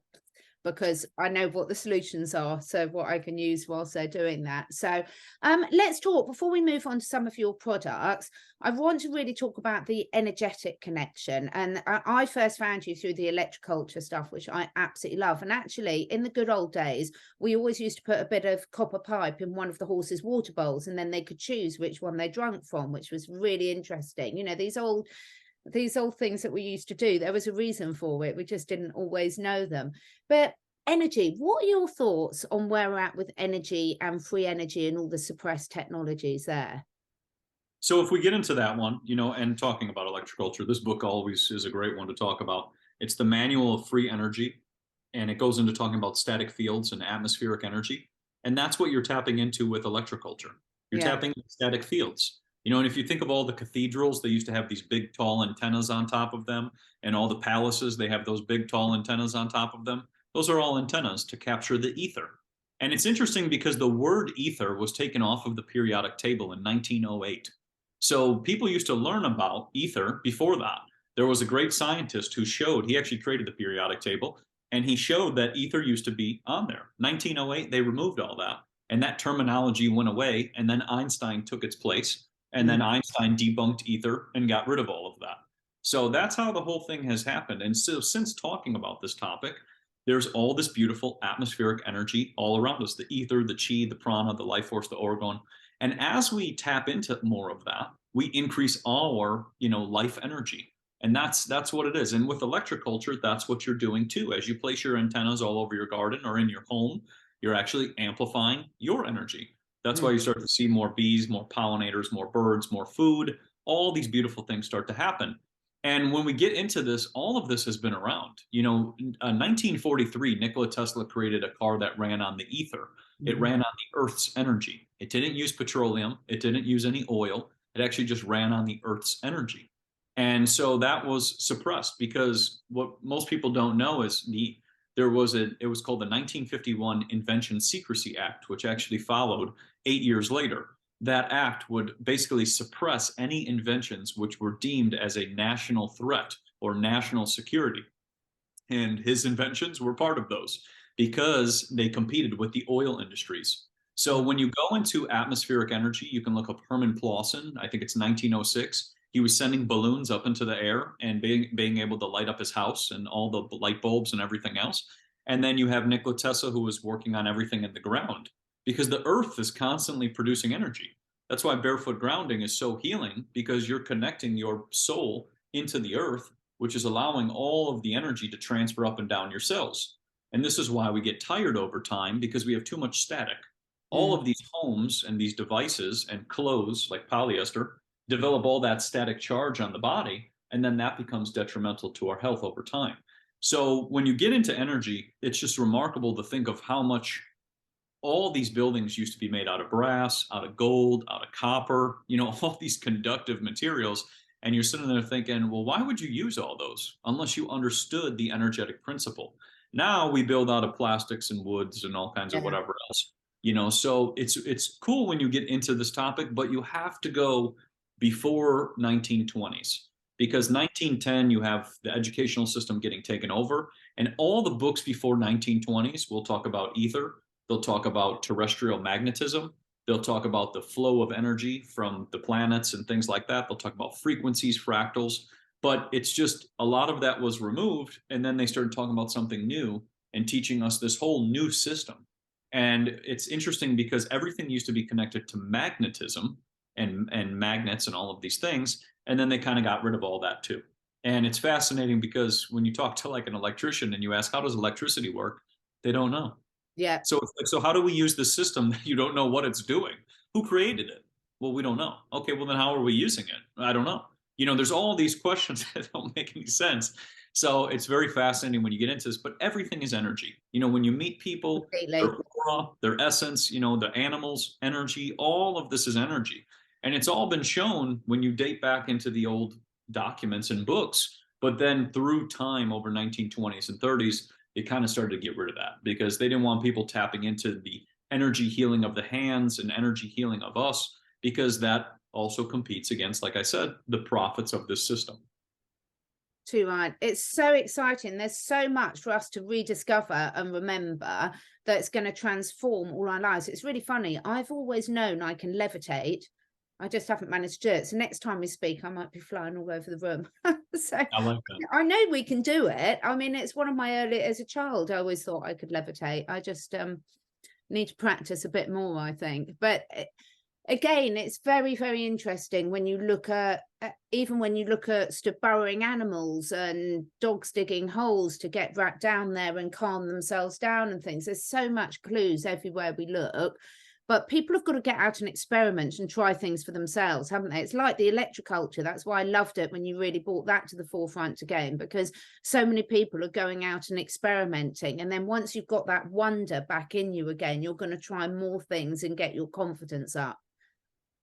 because I know what the solutions are, so what I can use whilst they're doing that. So let's talk, before we move on to some of your products, I want to really talk about the energetic connection. And I first found you through the Electroculture stuff, which I absolutely love. And actually, in the good old days, we always used to put a bit of copper pipe in one of the horses' water bowls, and then they could choose which one they drank from, which was really interesting. These old things that we used to do, there was a reason for it. We just didn't always know them. But energy, what are your thoughts on where we're at with energy and free energy and all the suppressed technologies there? So if we get into that one, and talking about electroculture, this book always is a great one to talk about. It's the Manual of Free Energy, and it goes into talking about static fields and atmospheric energy. And that's what you're tapping into with electroculture. You're Yeah. tapping into static fields. You know, and if you think of all the cathedrals, they used to have these big, tall antennas on top of them, and all the palaces, they have those big, tall antennas on top of them. Those are all antennas to capture the ether. And it's interesting because the word ether was taken off of the periodic table in 1908. So people used to learn about ether before that. There was a great scientist who showed, he actually created the periodic table, and he showed that ether used to be on there. 1908, they removed all that, and that terminology went away, and then Einstein took its place, and then Einstein debunked ether and got rid of all of that. So that's how the whole thing has happened. And so since talking about this topic, there's all this beautiful atmospheric energy all around us, the ether, the chi, the prana, the life force, the orgone. And as we tap into more of that, we increase our, life energy. And that's what it is. And with electroculture, that's what you're doing too. As you place your antennas all over your garden or in your home, you're actually amplifying your energy. That's why you start to see more bees, more pollinators, more birds, more food. All these beautiful things start to happen. And when we get into this, all of this has been around. 1943, Nikola Tesla created a car that ran on the ether. It ran on the Earth's energy. It didn't use petroleum. It didn't use any oil. It actually just ran on the Earth's energy. And so that was suppressed because what most people don't know is it was called the 1951 Invention Secrecy Act, which actually followed 8 years later. That act would basically suppress any inventions which were deemed as a national threat or national security. And his inventions were part of those because they competed with the oil industries. So when you go into atmospheric energy, you can look up Herman Clausen. I think it's 1906. He was sending balloons up into the air and being able to light up his house and all the light bulbs and everything else. And then you have Nikola Tesla, who was working on everything in the ground, because the earth is constantly producing energy. That's why barefoot grounding is so healing, because you're connecting your soul into the earth, which is allowing all of the energy to transfer up and down your cells. And this is why we get tired over time, because we have too much static. All of these homes and these devices and clothes like polyester develop all that static charge on the body, and then that becomes detrimental to our health over time. So when you get into energy, it's just remarkable to think of how much all these buildings used to be made out of brass, out of gold, out of copper, all these conductive materials. And you're sitting there thinking, well, why would you use all those unless you understood the energetic principle? Now we build out of plastics and woods and all kinds of whatever else. So it's cool when you get into this topic, but you have to go before 1920s, because 1910 you have the educational system getting taken over, and all the books before 1920s will talk about ether. They'll talk about terrestrial magnetism. They'll talk about the flow of energy from the planets and things like that. They'll talk about frequencies, fractals, but it's just a lot of that was removed, and then they started talking about something new and teaching us this whole new system. And it's interesting because everything used to be connected to magnetism and magnets and all of these things. And then they kind of got rid of all that too. And it's fascinating because when you talk to like an electrician and you ask, how does electricity work? They don't know. Yeah. So it's like, so how do we use this system that you don't know what it's doing? Who created it? Well, we don't know. Okay, well then how are we using it? I don't know. There's all these questions that don't make any sense. So it's very fascinating when you get into this, but everything is energy. When you meet people, their aura, their essence, the animals, energy, all of this is energy. And it's all been shown when you date back into the old documents and books, but then through time over 1920s and 30s, they kind of started to get rid of that because they didn't want people tapping into the energy healing of the hands and energy healing of us, because that also competes against, like I said, the profits of this system. Too right. It's so exciting. There's so much for us to rediscover and remember that's going to transform all our lives. It's really funny. I've always known I can levitate. I just haven't managed to do it. So next time we speak, I might be flying all over the room. So I like that. I know we can do it. I mean, it's one of my early, as a child, I always thought I could levitate. I just need to practice a bit more, I think. But again, it's very, very interesting when you look at, even when you look at burrowing animals and dogs digging holes to get right down there and calm themselves down and things. There's so much clues everywhere we look. But people have got to get out and experiment and try things for themselves, haven't they? It's like the Electroculture. That's why I loved it when you really brought that to the forefront again, because so many people are going out and experimenting. And then once you've got that wonder back in you again, you're going to try more things and get your confidence up.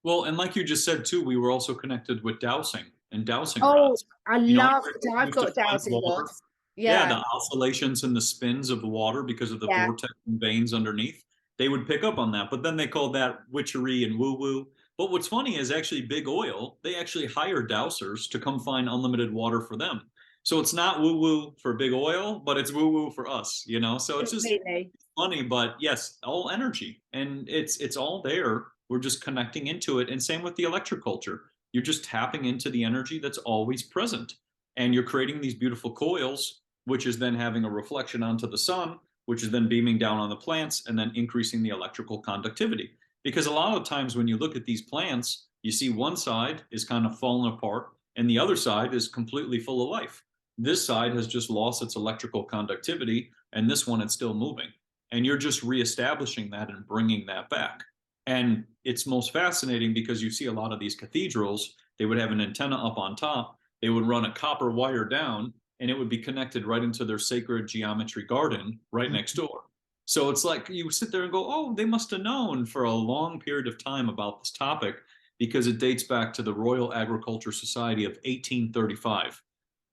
Well, and like you just said too, we were also connected with dowsing and dowsing Oh, rods. I You know, love, everybody I've used to got find dowsing water. rods. Yeah, Yeah, the oscillations and the spins of the water because of the yeah. vortex and veins underneath. They would pick up on that, but then they called that witchery and woo-woo. But what's funny is actually big oil, they actually hire dowsers to come find unlimited water for them. So it's not woo-woo for big oil, but it's woo-woo for us, you know? So it's just Completely. funny, but yes, all energy, and it's all there. We're just connecting into it, and same with the electroculture. You're just tapping into the energy that's always present, and you're creating these beautiful coils, which is then having a reflection onto the sun, which is then beaming down on the plants and then increasing the electrical conductivity. Because a lot of times when you look at these plants, you see one side is kind of fallen apart, and the other side is completely full of life. This side has just lost its electrical conductivity, and this one it's still moving, and you're just reestablishing that and bringing that back. And it's most fascinating because you see a lot of these cathedrals, they would have an antenna up on top, they would run a copper wire down, and it would be connected right into their sacred geometry garden right next door. So it's like you sit there and go, oh, they must have known for a long period of time about this topic because it dates back to the Royal Agriculture Society of 1835.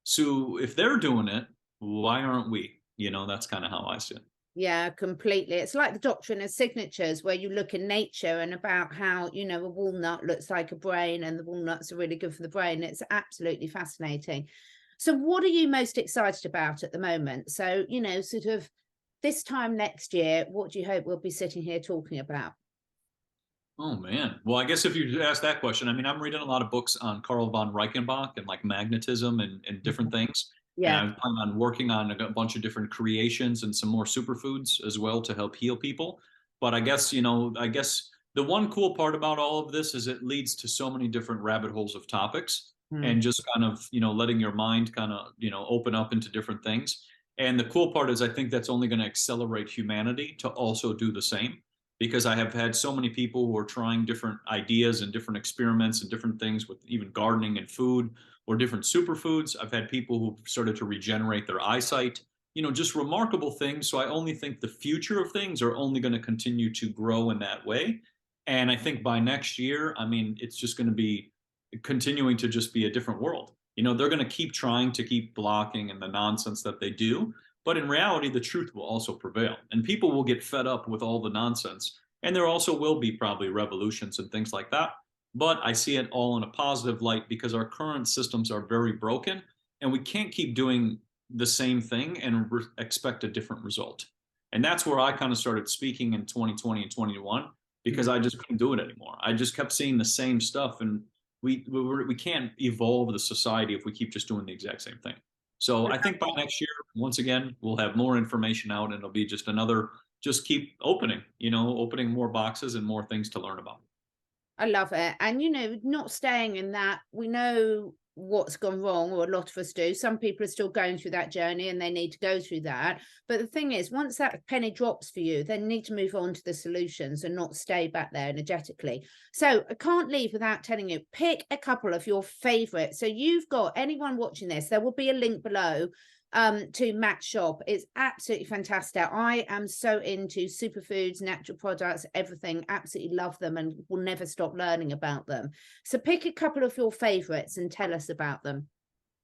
So if they're doing it, why aren't we? You know, that's kind of how I see it. Yeah, completely. It's like the doctrine of signatures, where you look in nature and about how, you know, a walnut looks like a brain and the walnuts are really good for the brain. It's absolutely fascinating. So what are you most excited about at the moment? So, you know, sort of this time next year, what do you hope we'll be sitting here talking about? Oh man. Well, I guess if you ask that question, I mean, I'm reading a lot of books on Carl von Reichenbach and like magnetism and different things. And Yeah. I plan on working on a bunch of different creations and some more superfoods as well to help heal people. But I guess, you know, I guess the one cool part about all of this is it leads to so many different rabbit holes of topics Hmm. and just kind of, you know, letting your mind kind of, you know, open up into different things. And the cool part is I think that's only going to accelerate humanity to also do the same because I have had so many people who are trying different ideas and different experiments and different things with even gardening and food or different superfoods. I've had people who started to regenerate their eyesight, you know, just remarkable things. So I only think the future of things are only going to continue to grow in that way. And I think by next year, I mean, it's just going to be continuing to just be a different world. You know, they're going to keep trying to keep blocking and the nonsense that they do. But in reality, the truth will also prevail, and people will get fed up with all the nonsense. And there also will be probably revolutions and things like that. But I see it all in a positive light because our current systems are very broken, and we can't keep doing the same thing and expect a different result. And that's where I kind of started speaking in 2020 and 21 because I just couldn't do it anymore. I just kept seeing the same stuff, and we can't evolve the society if we keep just doing the exact same thing. So I think by next year, once again, we'll have more information out and it'll be just another, just keep opening, you know, opening more boxes and more things to learn about. I love it. And, you know, not staying in that, we know what's gone wrong, or a lot of us do. Some people are still going through that journey and they need to go through that. But the thing is, once that penny drops for you, then you need to move on to the solutions and not stay back there energetically. So I can't leave without telling you, pick a couple of your favorites. So you've got anyone watching this, there will be a link below to Matt's shop. It's absolutely fantastic. I am so into superfoods, natural products, everything. Absolutely love them and will never stop learning about them. So pick a couple of your favorites and tell us about them.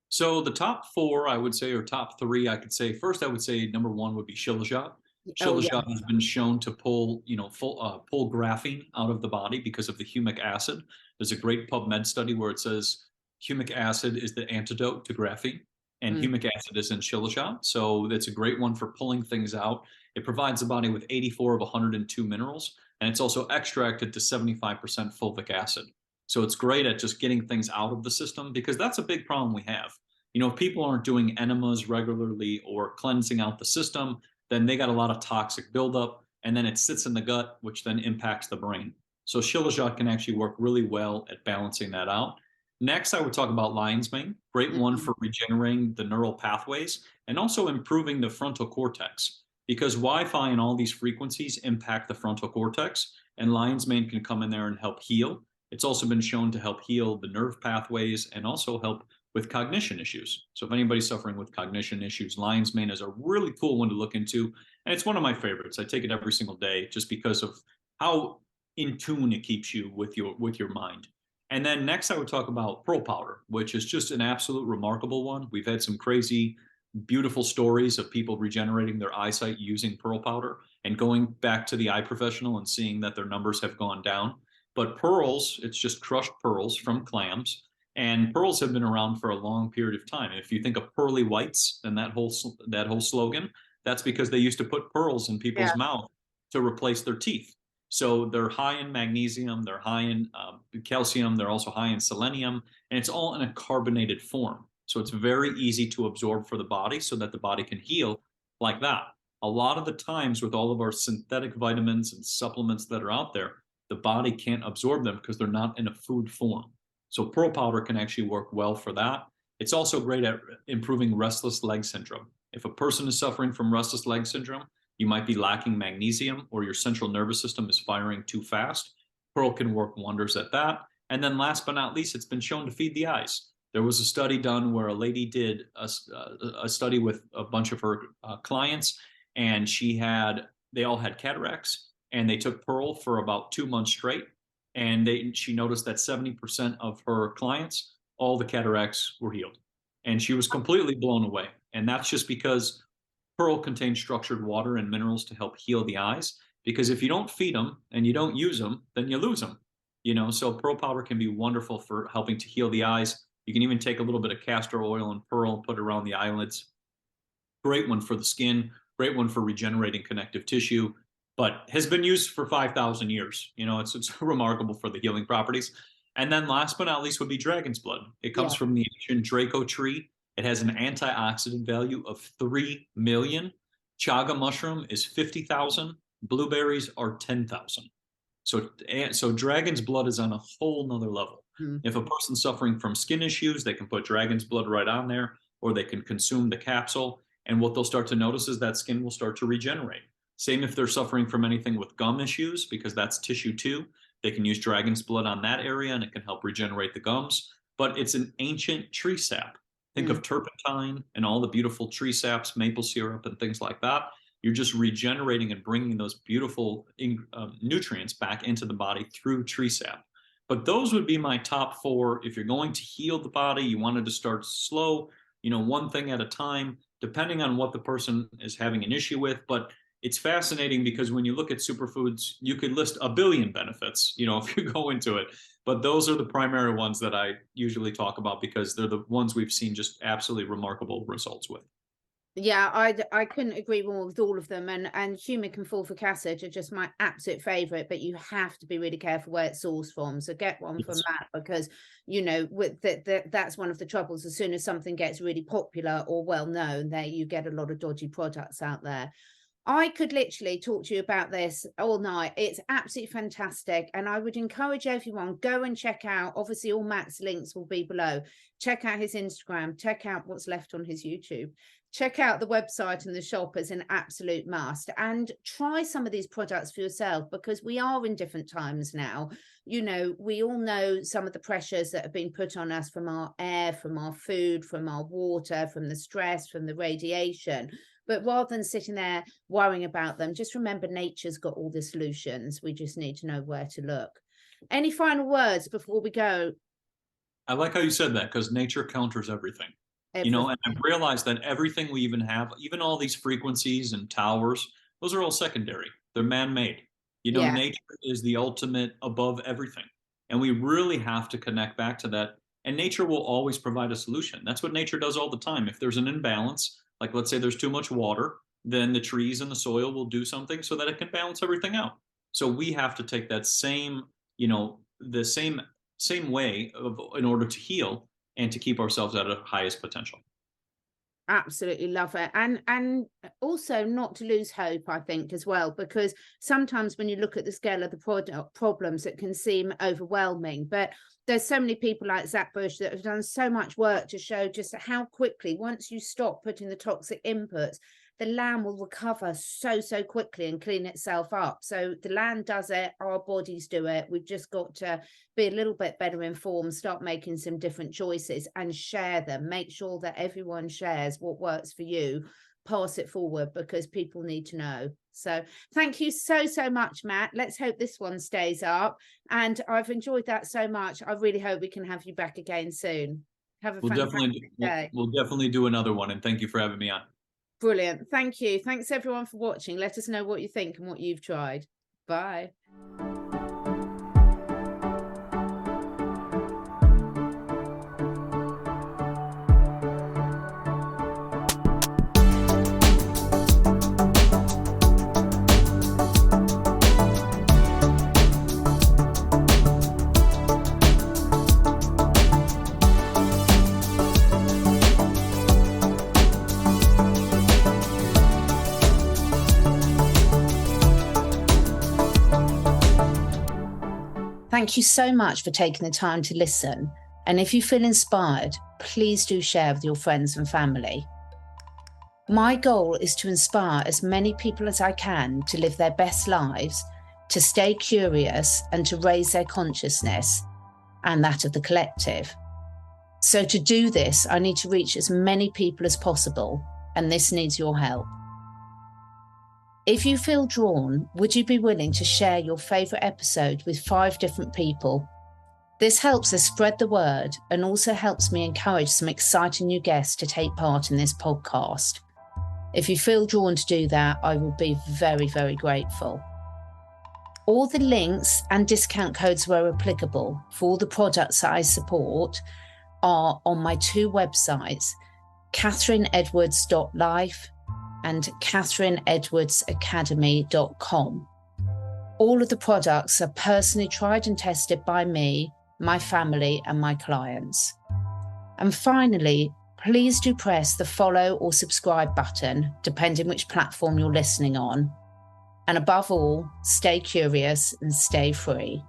So the top four, I would say, or top three, I could say. First, I would say number one would be Shilajit. Oh yeah. Shilajit has been shown to pull, you know, pull graphene out of the body because of the humic acid. There's a great PubMed study where it says humic acid is the antidote to graphene, and Mm. humic acid is in Shilajit. So that's a great one for pulling things out. It provides the body with 84 of 102 minerals, and it's also extracted to 75% fulvic acid. So it's great at just getting things out of the system because that's a big problem we have. You know, if people aren't doing enemas regularly or cleansing out the system, then they got a lot of toxic buildup, and then it sits in the gut, which then impacts the brain. So Shilajit can actually work really well at balancing that out. Next, I would talk about lion's mane. Great one Mm. for regenerating the neural pathways and also improving the frontal cortex because Wi-Fi and all these frequencies impact the frontal cortex, and lion's mane can come in there and help heal. It's also been shown to help heal the nerve pathways and also help with cognition issues. So if anybody's suffering with cognition issues, lion's mane is a really cool one to look into. And it's one of my favorites. I take it every single day just because of how in tune it keeps you with your mind. And then next I would talk about pearl powder, which is just an absolute remarkable one. We've had some crazy, beautiful stories of people regenerating their eyesight using pearl powder and going back to the eye professional and seeing that their numbers have gone down. But pearls, it's just crushed pearls from clams. And pearls have been around for a long period of time. If you think of pearly whites and that whole slogan, that's because they used to put pearls in people's Yeah. mouth to replace their teeth. So they're high in magnesium, they're high in calcium, they're also high in selenium, and it's all in a carbonated form. So it's very easy to absorb for the body so that the body can heal like that. A lot of the times with all of our synthetic vitamins and supplements that are out there, the body can't absorb them because they're not in a food form. So pearl powder can actually work well for that. It's also great at improving restless leg syndrome. If a person is suffering from restless leg syndrome, you might be lacking magnesium or your central nervous system is firing too fast. Pearl can work wonders at that. And then last but not least, it's been shown to feed the eyes. There was a study done where a lady did a study with a bunch of her clients, and they all had cataracts, and they took Pearl for about 2 months straight. And she noticed that 70% of her clients, all the cataracts were healed. And she was completely blown away. And that's just because pearl contains structured water and minerals to help heal the eyes. Because if you don't feed them and you don't use them, then you lose them. So pearl powder can be wonderful for helping to heal the eyes. You can even take a little bit of castor oil and pearl and put it around the eyelids. Great one for the skin, great one for regenerating connective tissue, but has been used for 5,000 years. It's remarkable for the healing properties. And then last but not least would be dragon's blood. It comes from the ancient Draco tree. It has an antioxidant value of 3 million. Chaga mushroom is 50,000. Blueberries are 10,000. So dragon's blood is on a whole nother level. If a person's suffering from skin issues, they can put dragon's blood right on there, or they can consume the capsule. And what they'll start to notice is that skin will start to regenerate. Same if they're suffering from anything with gum issues, because that's tissue too. They can use dragon's blood on that area and it can help regenerate the gums. But it's an ancient tree sap. Think of turpentine and all the beautiful tree saps, maple syrup, and things like that. You're just regenerating and bringing those beautiful nutrients back into the body through tree sap. But those would be my top 4. If you're going to heal the body, you wanted to start slow, one thing at a time, depending on what the person is having an issue with. But it's fascinating because when you look at superfoods, you could list a billion benefits, if you go into it. But those are the primary ones that I usually talk about because they're the ones we've seen just absolutely remarkable results with. Yeah, I couldn't agree more with all of them, and humic and fulvic acid are just my absolute favorite, but you have to be really careful where it's sourced from. So get one from Matt, because with that's one of the troubles. As soon as something gets really popular or well known, there you get a lot of dodgy products out there. I could literally talk to you about this all night. It's absolutely fantastic. And I would encourage everyone, go and check out, obviously all Matt's links will be below. Check out his Instagram, check out what's left on his YouTube. Check out the website and the shop as an absolute must, and try some of these products for yourself, because we are in different times now. We all know some of the pressures that have been put on us from our air, from our food, from our water, from the stress, from the radiation. But rather than sitting there worrying about them, just remember nature's got all the solutions. We just need to know where to look. Any final words before we go? I like how you said that, because nature counters everything. And I've realized that everything we even have, even all these frequencies and towers, those are all secondary. They're man-made. Nature is the ultimate above everything. And we really have to connect back to that. And nature will always provide a solution. That's what nature does all the time. If there's an imbalance, like let's say there's too much water, then the trees and the soil will do something so that it can balance everything out. So we have to take that same, the same way in order to heal and to keep ourselves at our highest potential. Absolutely love it. And also not to lose hope, I think, as well, because sometimes when you look at the scale of the problems, it can seem overwhelming. But there's so many people like Zach Bush that have done so much work to show just how quickly, once you stop putting the toxic inputs, the land will recover so quickly and clean itself up. So the land does it, our bodies do it. We've just got to be a little bit better informed, start making some different choices and share them. Make sure that everyone shares what works for you, pass it forward because people need to know. So thank you so much, Matt. Let's hope this one stays up. And I've enjoyed that so much. I really hope we can have you back again soon. Have a fantastic day. We'll definitely do another one. And thank you for having me on. Brilliant. Thank you. Thanks everyone for watching. Let us know what you think and what you've tried. Bye. Thank you so much for taking the time to listen. And if you feel inspired, please do share with your friends and family. My goal is to inspire as many people as I can to live their best lives, to stay curious and to raise their consciousness and that of the collective. So to do this, I need to reach as many people as possible, and this needs your help. If you feel drawn, would you be willing to share your favourite episode with 5 different people? This helps us spread the word and also helps me encourage some exciting new guests to take part in this podcast. If you feel drawn to do that, I will be very, very grateful. All the links and discount codes where applicable for all the products that I support are on my 2 websites, catherineedwards.life and catherineedwardsacademy.com. All of the products are personally tried and tested by me, my family, and my clients. And finally, please do press the follow or subscribe button, depending which platform you're listening on. And above all, stay curious and stay free.